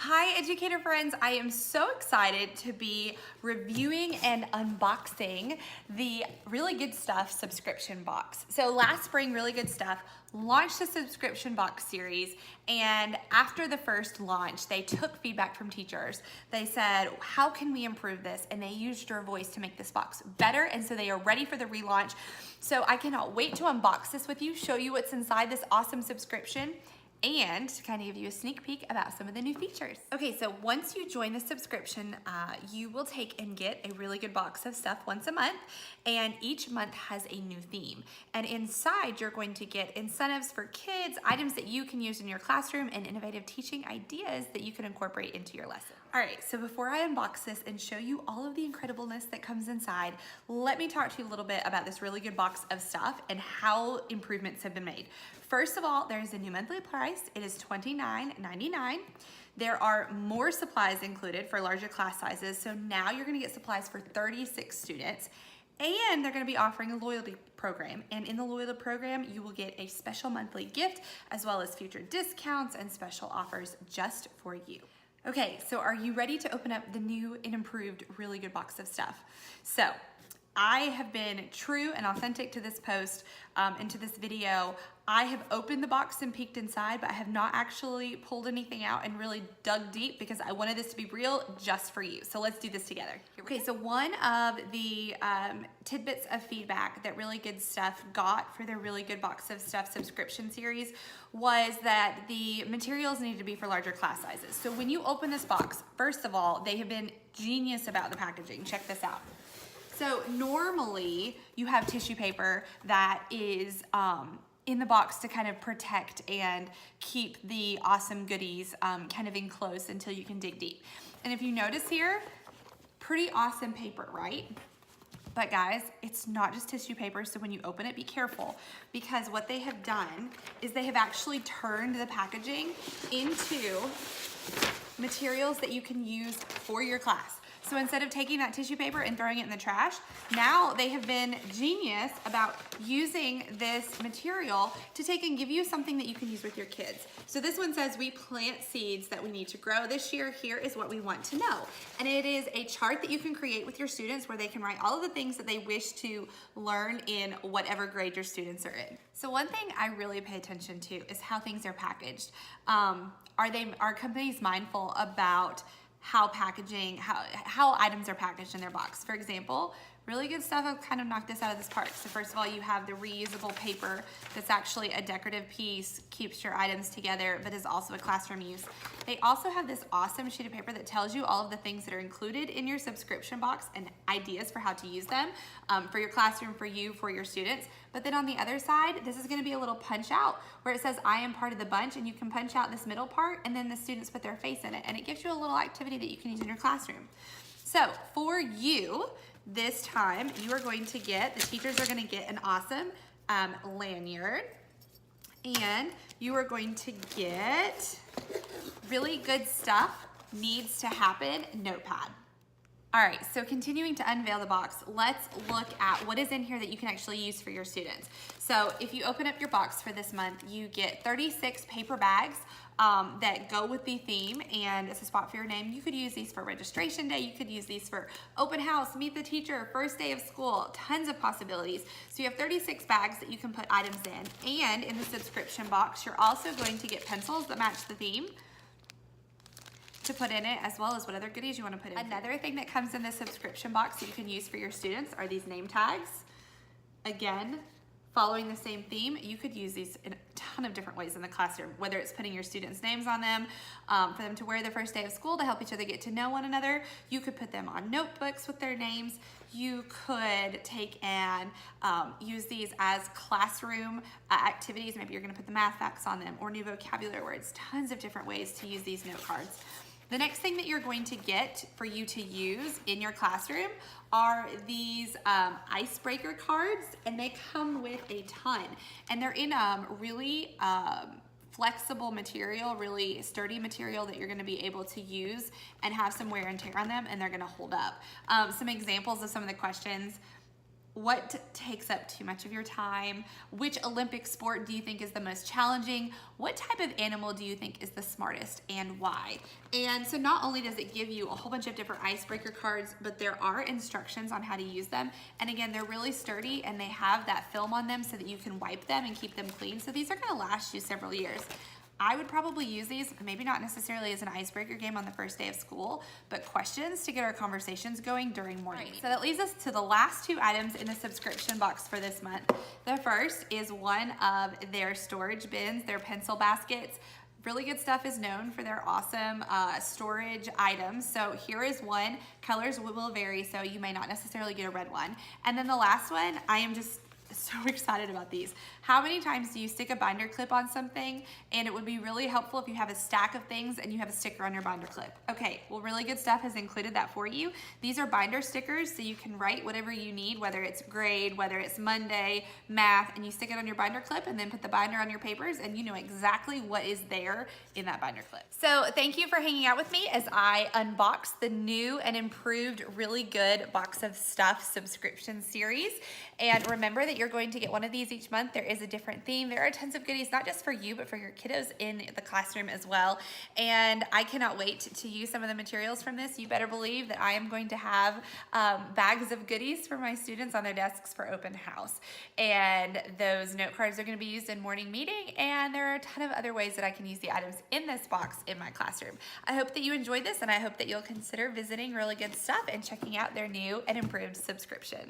Hi, educator friends. I am so excited to be reviewing and unboxing the Really Good Stuff subscription box. So last spring, Really Good Stuff launched the subscription box series, and after the first launch, they took feedback from teachers. They said, how can we improve this? And they used your voice to make this box better, and so they are ready for the relaunch. So I cannot wait to unbox this with you, show you what's inside this awesome subscription, and to kind of give you a sneak peek about some of the new features. Okay, so once you join the subscription, you will take and get a really good box of stuff once a month, and each month has a new theme. And inside, you're going to get incentives for kids, items that you can use in your classroom, and innovative teaching ideas that you can incorporate into your lesson. All right, so before I unbox this and show you all of the incredibleness that comes inside, let me talk to you a little bit about this really good box of stuff and how improvements have been made. First of all, there's a new monthly price. It is $29.99. There are more supplies included for larger class sizes, so now you're gonna get supplies for 36 students, and they're gonna be offering a loyalty program. And in the loyalty program, you will get a special monthly gift, as well as future discounts and special offers just for you. Okay, so are you ready to open up the new and improved Really Good box of stuff? So I have been true and authentic to this post and to this video. I have opened the box and peeked inside, but I have not actually pulled anything out and really dug deep because I wanted this to be real just for you. So let's do this together. Okay, so one of the tidbits of feedback that Really Good Stuff got for their Really Good Box of Stuff subscription series was that the materials needed to be for larger class sizes. So when you open this box, first of all, they have been genius about the packaging. Check this out. So normally you have tissue paper that is in the box to kind of protect and keep the awesome goodies kind of enclosed until you can dig deep. And if you notice here, pretty awesome paper, right? But guys, it's not just tissue paper, so when you open it, be careful, because what they have done is they have actually turned the packaging into materials that you can use for your class. So instead of taking that tissue paper and throwing it in the trash, now they have been genius about using this material to take and give you something that you can use with your kids. So this one says, we plant seeds that we need to grow this year. Here is what we want to know. And it is a chart that you can create with your students where they can write all of the things that they wish to learn in whatever grade your students are in. So one thing I really pay attention to is how things are packaged. Are companies mindful about how packaging, how items are packaged in their box? For example, Really Good Stuff have kind of knocked this out of this park. So first of all, you have the reusable paper that's actually a decorative piece, keeps your items together, but is also a classroom use. They also have this awesome sheet of paper that tells you all of the things that are included in your subscription box and ideas for how to use them for your classroom, for you, for your students. But then on the other side, this is gonna be a little punch out where it says, I am part of the bunch, and you can punch out this middle part, and then the students put their face in it, and it gives you a little activity that you can use in your classroom. So for you, this time, you are going to get, the teachers are gonna get an awesome lanyard, and you are going to get Really Good Stuff Needs to Happen notepad. All right, so continuing to unveil the box, let's look at what is in here that you can actually use for your students. So if you open up your box for this month, you get 36 paper bags that go with the theme, and it's a spot for your name. You could use these for registration day. You could use these for open house, meet the teacher, first day of school, tons of possibilities. So you have 36 bags that you can put items in. And in the subscription box, you're also going to get pencils that match the theme to put in it, as well as what other goodies you want to put in. Another thing that comes in the subscription box that you can use for your students are these name tags. Again, following the same theme, you could use these in a ton of different ways in the classroom, whether it's putting your students' names on them, for them to wear the first day of school to help each other get to know one another. You could put them on notebooks with their names. You could take and use these as classroom activities. Maybe you're gonna put the math facts on them or new vocabulary words, tons of different ways to use these note cards. The next thing that you're going to get for you to use in your classroom are these icebreaker cards, and they come with a ton. And they're in really flexible material, really sturdy material that you're gonna be able to use and have some wear and tear on them, and they're gonna hold up. Some examples of some of the questions what takes up too much of your time? Which Olympic sport do you think is the most challenging? What type of animal do you think is the smartest and why? And so not only does it give you a whole bunch of different icebreaker cards, but there are instructions on how to use them. And again, they're really sturdy and they have that film on them so that you can wipe them and keep them clean. So these are gonna last you several years. I would probably use these, maybe not necessarily as an icebreaker game on the first day of school, but questions to get our conversations going during morning. Right, so that leads us to the last 2 items in the subscription box for this month. The first is one of their storage bins, their pencil baskets. Really Good Stuff is known for their awesome storage items. So here is one. Colors will vary, so you may not necessarily get a red one. And then the last one, I am just so excited about these. How many times do you stick a binder clip on something and it would be really helpful if you have a stack of things and you have a sticker on your binder clip? Okay, well, Really Good Stuff has included that for you. These are binder stickers, so you can write whatever you need, whether it's grade, whether it's Monday, math, and you stick it on your binder clip and then put the binder on your papers and you know exactly what is there in that binder clip. So thank you for hanging out with me as I unbox the new and improved Really Good Box of Stuff subscription series. And remember that you're going to get one of these each month. There is a different theme. There are tons of goodies, not just for you, but for your kiddos in the classroom as well. And I cannot wait to use some of the materials from this. You better believe that I am going to have bags of goodies for my students on their desks for open house. And those note cards are going to be used in morning meeting. And there are a ton of other ways that I can use the items in this box in my classroom. I hope that you enjoyed this, and I hope that you'll consider visiting Really Good Stuff and checking out their new and improved subscription.